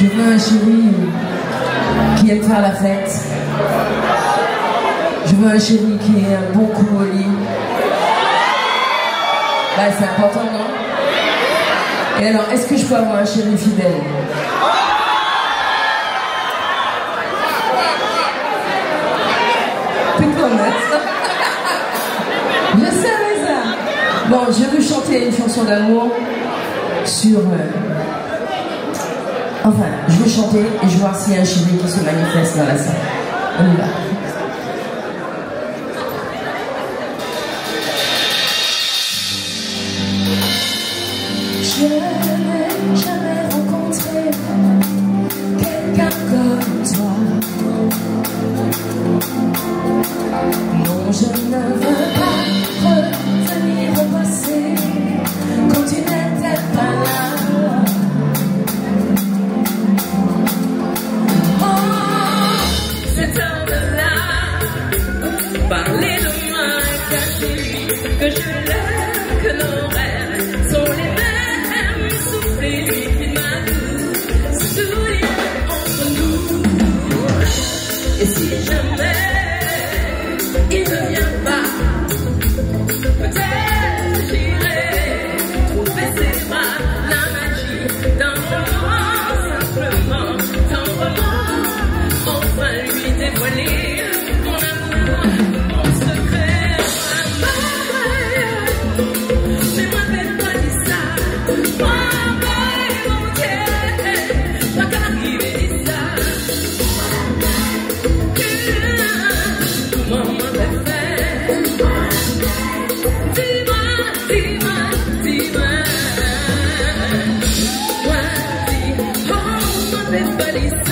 Je veux un chéri qui aime faire la fête. Je veux un chéri qui ait un bon coup au lit. Bah, c'est important, non? Et alors, est-ce que je peux avoir un chéri fidèle? T'es honnête. Je savais ça. Bon, je veux chanter une chanson d'amour sur... Enfin, je veux chanter et je vais voir s'il y a un chéri qui se manifeste dans la salle. On y va. Je n'ai jamais rencontré quelqu'un comme toi. Non, je ne veux pas revenir au passé quand tu n'étais pas là. Parler de moi, que je l'aime, que nos rêves sont les mêmes. Souffler lui ma douce, se souvenir entre nous. Et si jamais il ne vient pas, peut-être j'irai trouver ses bras, la magie d'un roman, simplement, tendrement, enfin lui dévoiler. Everybody's